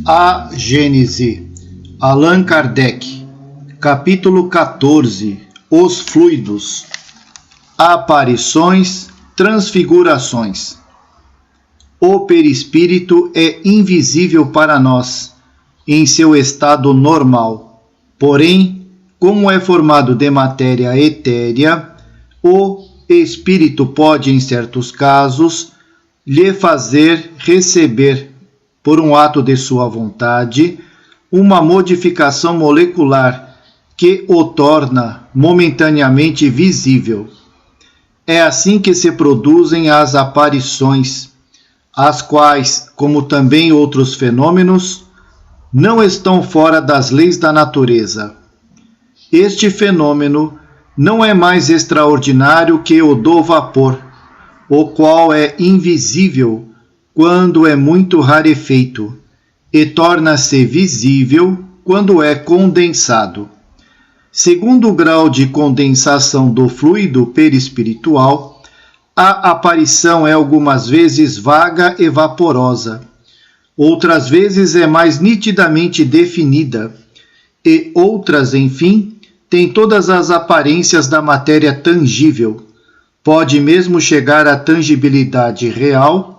A Gênese, Allan Kardec, capítulo 14, Os fluidos, aparições, transfigurações. O perispírito é invisível para nós, em seu estado normal. Porém, como é formado de matéria etérea, o espírito pode, em certos casos, lhe fazer receber, por um ato de sua vontade, uma modificação molecular que o torna momentaneamente visível. É assim que se produzem as aparições, as quais, como também outros fenômenos, não estão fora das leis da natureza. Este fenômeno não é mais extraordinário que o do vapor, o qual é invisível quando é muito rarefeito, e torna-se visível quando é condensado. Segundo o grau de condensação do fluido perispiritual, a aparição é algumas vezes vaga e vaporosa, outras vezes é mais nitidamente definida, e outras, enfim, têm todas as aparências da matéria tangível. Pode mesmo chegar à tangibilidade real,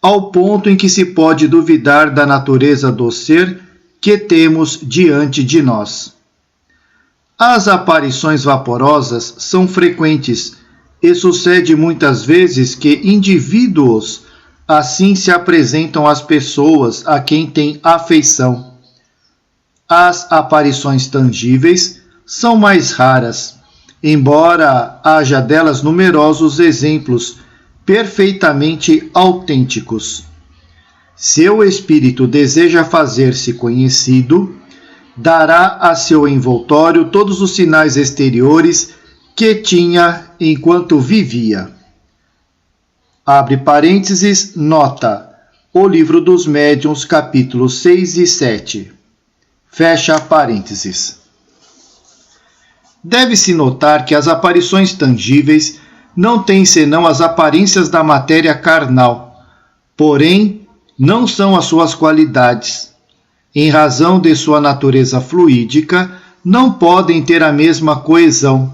ao ponto em que se pode duvidar da natureza do ser que temos diante de nós. As aparições vaporosas são frequentes e sucede muitas vezes que indivíduos assim se apresentam às pessoas a quem têm afeição. As aparições tangíveis são mais raras, embora haja delas numerosos exemplos perfeitamente autênticos. Se o espírito deseja fazer-se conhecido, dará a seu envoltório todos os sinais exteriores que tinha enquanto vivia. Abre parênteses, nota, O Livro dos Médiuns, capítulos 6 e 7. Fecha parênteses. Deve-se notar que as aparições tangíveis não têm senão as aparências da matéria carnal, porém não são as suas qualidades. Em razão de sua natureza fluídica, não podem ter a mesma coesão,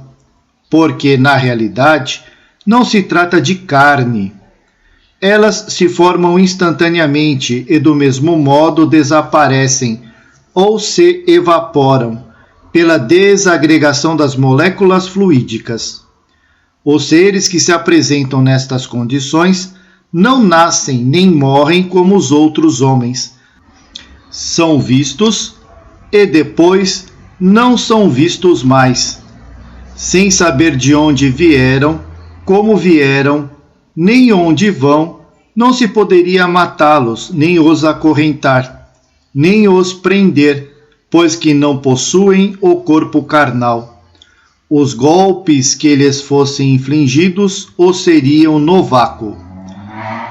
porque, na realidade, não se trata de carne. Elas se formam instantaneamente e, do mesmo modo, desaparecem ou se evaporam pela desagregação das moléculas fluídicas. Os seres que se apresentam nestas condições não nascem nem morrem como os outros homens. São vistos e depois não são vistos mais, sem saber de onde vieram, como vieram, nem onde vão. Não se poderia matá-los, nem os acorrentar, nem os prender, pois que não possuem o corpo carnal. Os golpes que lhes fossem infligidos os seriam no vácuo.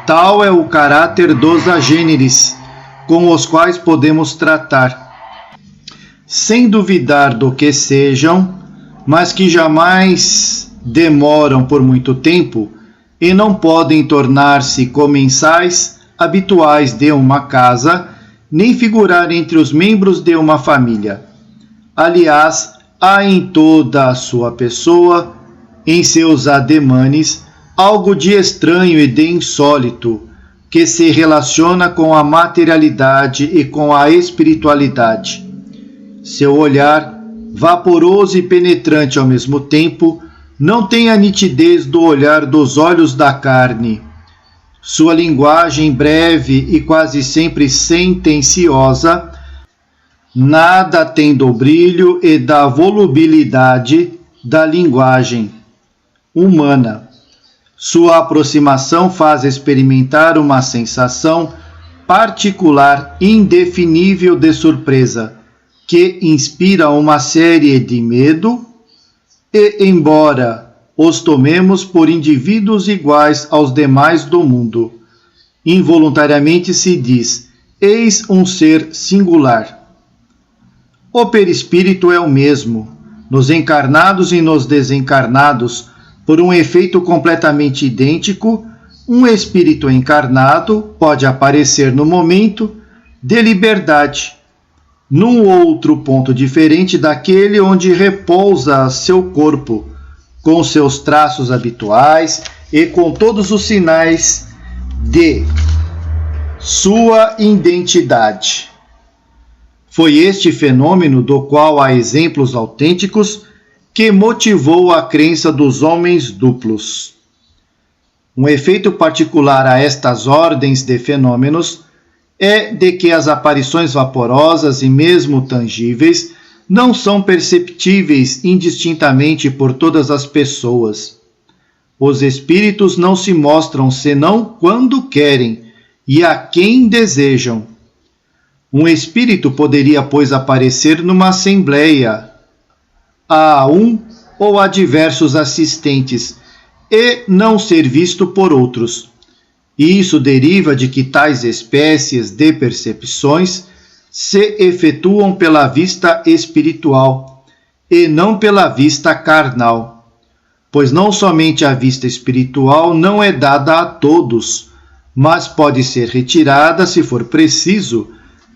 Tal é o caráter dos agêneres, com os quais podemos tratar, sem duvidar do que sejam, mas que jamais demoram por muito tempo e não podem tornar-se comensais habituais de uma casa, nem figurar entre os membros de uma família. Aliás, há em toda a sua pessoa, em seus ademanes, algo de estranho e de insólito, que se relaciona com a materialidade e com a espiritualidade. Seu olhar, vaporoso e penetrante ao mesmo tempo, não tem a nitidez do olhar dos olhos da carne. Sua linguagem breve e quase sempre sentenciosa nada tem do brilho e da volubilidade da linguagem humana. Sua aproximação faz experimentar uma sensação particular, indefinível de surpresa, que inspira uma série de medo e, embora os tomemos por indivíduos iguais aos demais do mundo, involuntariamente se diz: eis um ser singular. O perispírito é o mesmo, nos encarnados e nos desencarnados, por um efeito completamente idêntico. Um espírito encarnado pode aparecer no momento de liberdade, num outro ponto diferente daquele onde repousa seu corpo, com seus traços habituais e com todos os sinais de sua identidade. Foi este fenômeno, do qual há exemplos autênticos, que motivou a crença dos homens duplos. Um efeito particular a estas ordens de fenômenos é de que as aparições vaporosas e mesmo tangíveis não são perceptíveis indistintamente por todas as pessoas. Os espíritos não se mostram senão quando querem e a quem desejam. Um espírito poderia, pois, aparecer numa assembleia a um ou a diversos assistentes e não ser visto por outros. Isso deriva de que tais espécies de percepções se efetuam pela vista espiritual e não pela vista carnal, pois não somente a vista espiritual não é dada a todos, mas pode ser retirada, se for preciso,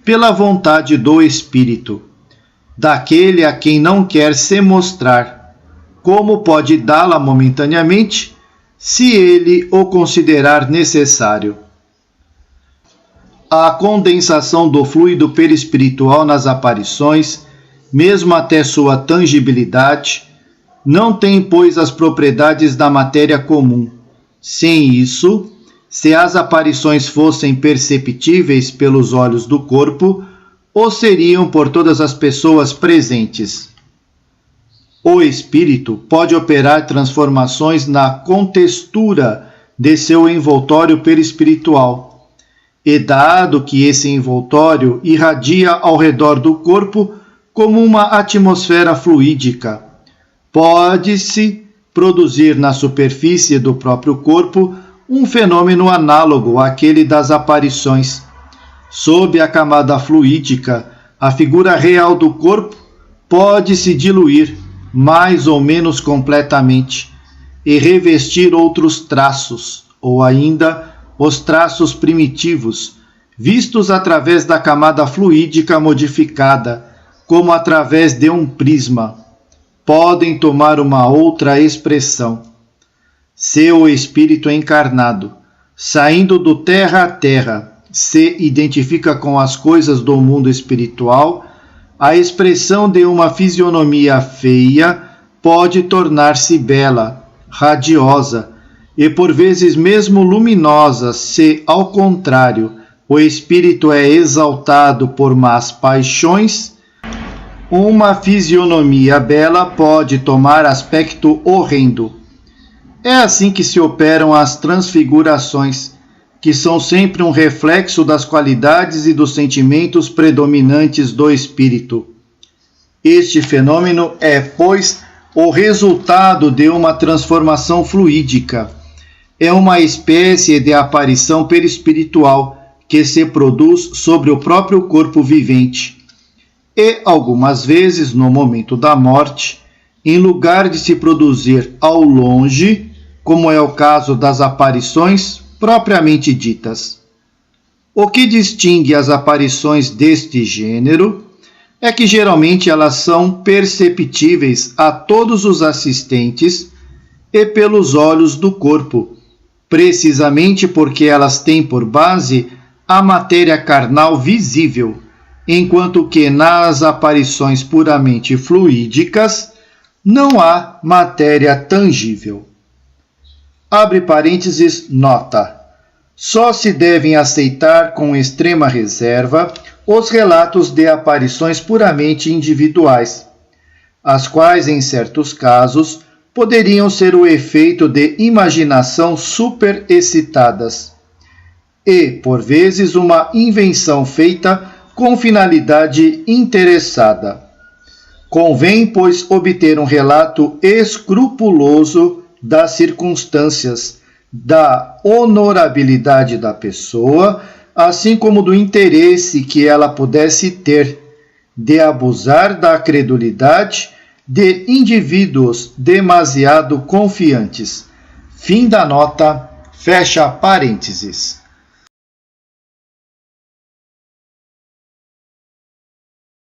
pela vontade do espírito, daquele a quem não quer se mostrar, como pode dá-la momentaneamente, se ele o considerar necessário. A condensação do fluido perispiritual nas aparições, mesmo até sua tangibilidade, não tem, pois, as propriedades da matéria comum. Sem isso, se as aparições fossem perceptíveis pelos olhos do corpo, ou seriam por todas as pessoas presentes. O espírito pode operar transformações na contextura de seu envoltório perispiritual, e dado que esse envoltório irradia ao redor do corpo como uma atmosfera fluídica, pode-se produzir na superfície do próprio corpo um fenômeno análogo àquele das aparições. Sob a camada fluídica, a figura real do corpo pode se diluir, mais ou menos completamente, e revestir outros traços, ou ainda os traços primitivos, vistos através da camada fluídica modificada, como através de um prisma, podem tomar uma outra expressão. Se o espírito encarnado, saindo do terra a terra, se identifica com as coisas do mundo espiritual, a expressão de uma fisionomia feia pode tornar-se bela, radiosa e por vezes mesmo luminosa se, ao contrário, o espírito é exaltado por más paixões. Uma fisionomia bela pode tomar aspecto horrendo. É assim que se operam as transfigurações, que são sempre um reflexo das qualidades e dos sentimentos predominantes do espírito. Este fenômeno é, pois, o resultado de uma transformação fluídica. É uma espécie de aparição perispiritual que se produz sobre o próprio corpo vivente. E, algumas vezes, no momento da morte, em lugar de se produzir ao longe, como é o caso das aparições propriamente ditas. O que distingue as aparições deste gênero é que geralmente elas são perceptíveis a todos os assistentes e pelos olhos do corpo, precisamente porque elas têm por base a matéria carnal visível, enquanto que nas aparições puramente fluídicas não há matéria tangível. Abre parênteses, nota. Só se devem aceitar com extrema reserva os relatos de aparições puramente individuais, as quais, em certos casos, poderiam ser o efeito de imaginação superexcitadas e, por vezes, uma invenção feita com finalidade interessada. Convém, pois, obter um relato escrupuloso das circunstâncias, da honorabilidade da pessoa, assim como do interesse que ela pudesse ter de abusar da credulidade de indivíduos demasiado confiantes. Fim da nota, fecha parênteses.